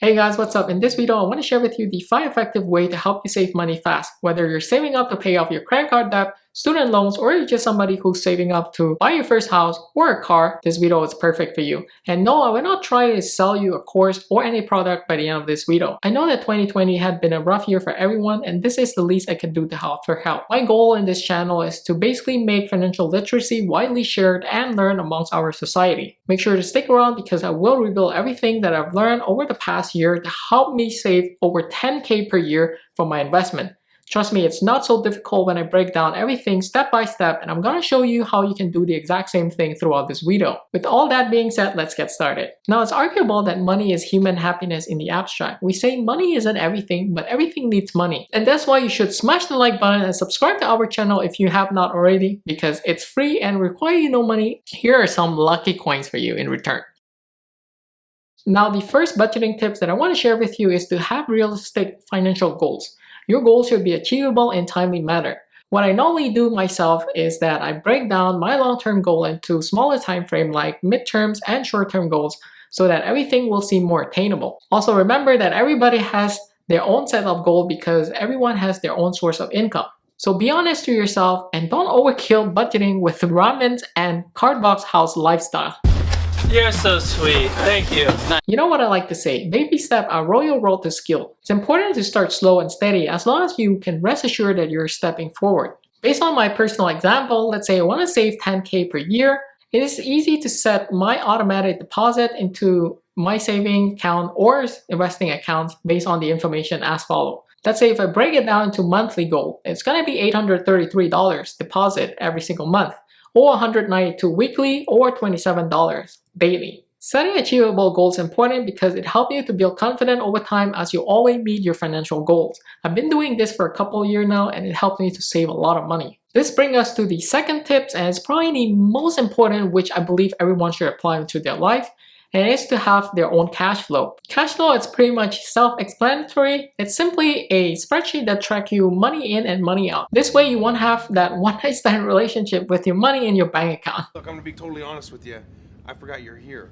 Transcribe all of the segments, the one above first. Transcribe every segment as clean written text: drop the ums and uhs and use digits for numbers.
Hey guys, what's up? In this video, I want to share with you the 5 effective ways to help you save money fast. Whether you're saving up to pay off your credit card debt, student loans, or you're just somebody who's saving up to buy your first house or a car, this video is perfect for you. And no, I will not try to sell you a course or any product by the end of this video. I know that 2020 had been a rough year for everyone, and this is the least I can do to help. My goal in this channel is to basically make financial literacy widely shared and learned amongst our society. Make sure to stick around because I will reveal everything that I've learned over the past year to help me save over 10K per year from my investment. Trust me, it's not so difficult when I break down everything step by step, and I'm gonna show you how you can do the exact same thing throughout this video. With all that being said, let's get started. Now, it's arguable that money is human happiness in the abstract. We say money isn't everything, but everything needs money. And that's why you should smash the like button and subscribe to our channel if you have not already, because it's free and require you no money. Here are some lucky coins for you in return. Now, the first budgeting tips that I want to share with you is to have realistic financial goals. Your goals should be achievable in timely manner. What I normally do myself is that I break down my long-term goal into smaller time frame like midterms and short-term goals so that everything will seem more attainable. Also, remember that everybody has their own set of goal because everyone has their own source of income. So be honest to yourself and don't overkill budgeting with ramens and cardbox house lifestyle. You're so sweet. Thank you. You know what I like to say, baby step are royal road to skill. It's important to start slow and steady as long as you can rest assured that you're stepping forward. Based on my personal example, let's say I want to save 10K per year. It is easy to set my automatic deposit into my saving account or investing account based on the information as follows. Let's say if I break it down into monthly goal, it's going to be $833 deposit every single month, or $192 weekly, or $27 daily. Setting achievable goals is important because it helps you to build confidence over time as you always meet your financial goals. I've been doing this for a couple of years now and it helped me to save a lot of money. This brings us to the second tips, and it's probably the most important, which I believe everyone should apply into their life, and it is to have their own cash flow. Cash flow is pretty much self-explanatory. It's simply a spreadsheet that tracks you money in and money out. This way you won't have that one-night stand relationship with your money in your bank account. Look, I'm gonna be totally honest with you. I forgot you're here.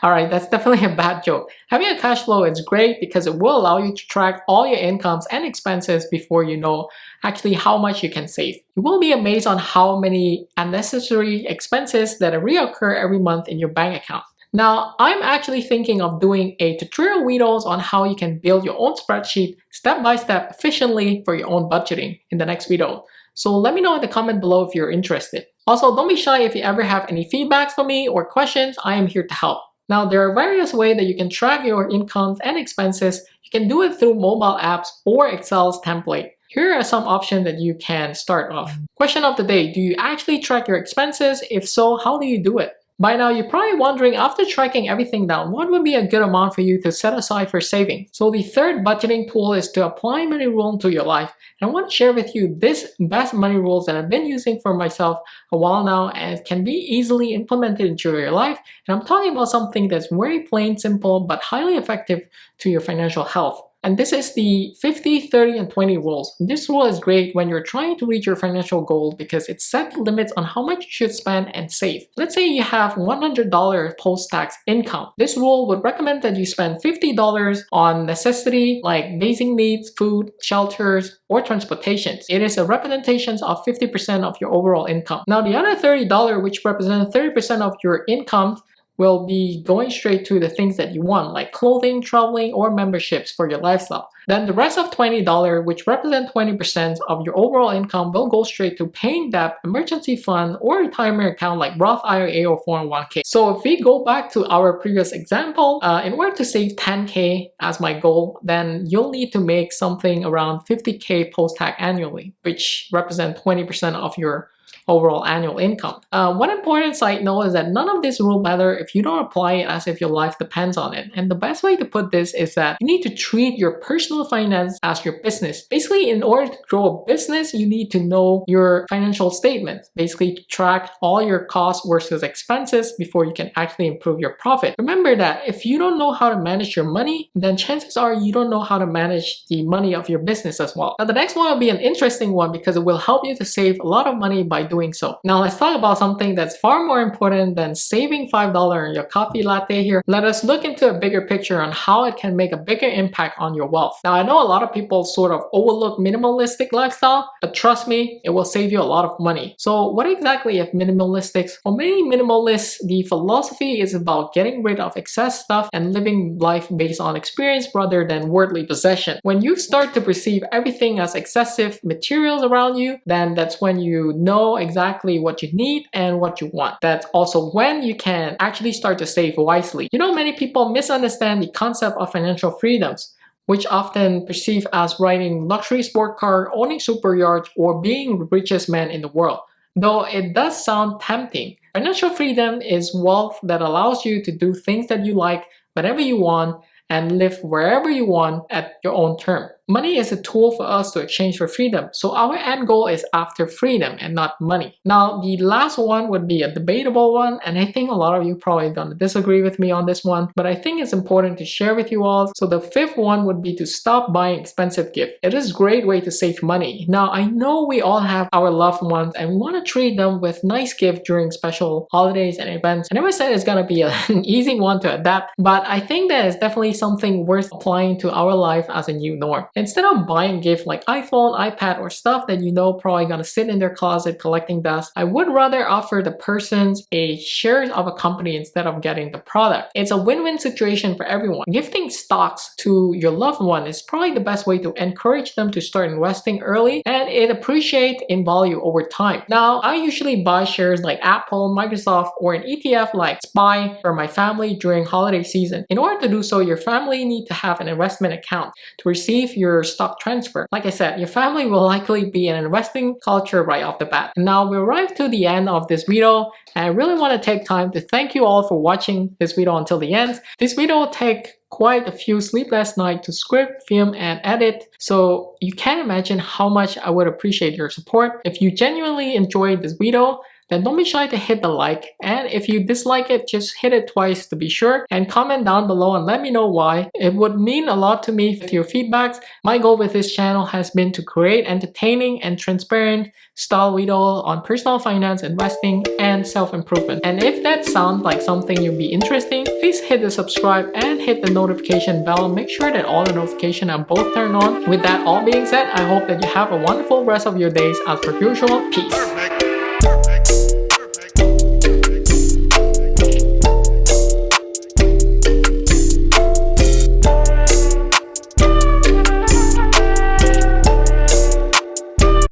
Alright, that's definitely a bad joke. Having a cash flow is great because it will allow you to track all your incomes and expenses before you know actually how much you can save. You will be amazed on how many unnecessary expenses that reoccur every month in your bank account. Now, I'm actually thinking of doing a tutorial videos on how you can build your own spreadsheet step by step efficiently for your own budgeting in the next video. So let me know in the comment below if you're interested. Also, don't be shy if you ever have any feedbacks for me or questions, I am here to help. Now, there are various ways that you can track your incomes and expenses. You can do it through mobile apps or Excel's template. Here are some options that you can start off. Question of the day, do you actually track your expenses? If so, how do you do it? By now, you're probably wondering, after tracking everything down, what would be a good amount for you to set aside for saving? So the third budgeting tool is to apply money rule to your life. And I want to share with you this best money rules that I've been using for myself a while now and can be easily implemented into your life. And I'm talking about something that's very plain, simple, but highly effective to your financial health. And this is the 50, 30, and 20 rules. This rule is great when you're trying to reach your financial goals because it sets limits on how much you should spend and save. Let's say you have $100 post-tax income. This rule would recommend that you spend $50 on necessity like basic needs, food, shelters, or transportation. It is a representation of 50% of your overall income. Now, the other $30, which represents 30% of your income, will be going straight to the things that you want, like clothing, traveling, or memberships for your lifestyle. Then the rest of $20, which represent 20% of your overall income, will go straight to paying debt, emergency fund, or retirement account like Roth IRA or 401k. So if we go back to our previous example, in order to save 10K as my goal, then you'll need to make something around 50K post-tax annually, which represent 20% of your overall annual income. One important side note is that none of this rule matter if you don't apply it as if your life depends on it. And the best way to put this is that you need to treat your personal finance as your business. Basically, in order to grow a business, you need to know your financial statements. Basically, to track all your costs versus expenses before you can actually improve your profit. Remember that if you don't know how to manage your money, then chances are you don't know how to manage the money of your business as well. Now, the next one will be an interesting one because it will help you to save a lot of money by by doing so. Now let's talk about something that's far more important than saving $5 on your coffee latte here. Let us look into a bigger picture on how it can make a bigger impact on your wealth. Now I know a lot of people sort of overlook minimalistic lifestyle, but trust me, it will save you a lot of money. So what exactly is minimalistic? For many minimalists, the philosophy is about getting rid of excess stuff and living life based on experience rather than worldly possession. When you start to perceive everything as excessive materials around you, then that's when you know exactly what you need and what you want. That's also when you can actually start to save wisely. You know, many people misunderstand the concept of financial freedoms, which often perceive as riding luxury sport car, owning super yachts, or being the richest man in the world. Though it does sound tempting, financial freedom is wealth that allows you to do things that you like whenever you want and live wherever you want at your own term. Money is a tool for us to exchange for freedom, so our end goal is after freedom and not money. Now, the last one would be a debatable one, and I think a lot of you probably gonna disagree with me on this one, but I think it's important to share with you all. So the fifth one would be to stop buying expensive gifts. It is a great way to save money. Now, I know we all have our loved ones and we want to treat them with nice gifts during special holidays and events. I never said it's gonna be an easy one to adapt, but I think that is definitely something worth applying to our life as a new norm. Instead of buying gifts like iPhone, iPad, or stuff that you know probably gonna sit in their closet collecting dust, I would rather offer the persons a shares of a company instead of getting the product. It's a win-win situation for everyone. Gifting stocks to your loved one is probably the best way to encourage them to start investing early, and it appreciates in value over time. Now, I usually buy shares like Apple, Microsoft, or an ETF like SPY for my family during holiday season. In order to do so, your family need to have an investment account to receive your stock transfer. Like I said, your family will likely be in an investing culture right off the bat. And now we arrived to the end of this video, and I really want to take time to thank you all for watching this video until the end. This video will take quite a few sleepless nights to script, film, and edit, so you can imagine how much I would appreciate your support. If you genuinely enjoyed this video, then don't be shy to hit the like, and if you dislike it, just hit it twice to be sure, and comment down below and let me know why. It would mean a lot to me with your feedbacks. My goal with this channel has been to create entertaining and transparent style videos on personal finance, investing, and self-improvement. And if that sounds like something you'd be interested in, please hit the subscribe and hit the notification bell. Make sure that all the notifications are both turned on. With that all being said, I hope that you have a wonderful rest of your days. As per usual, peace.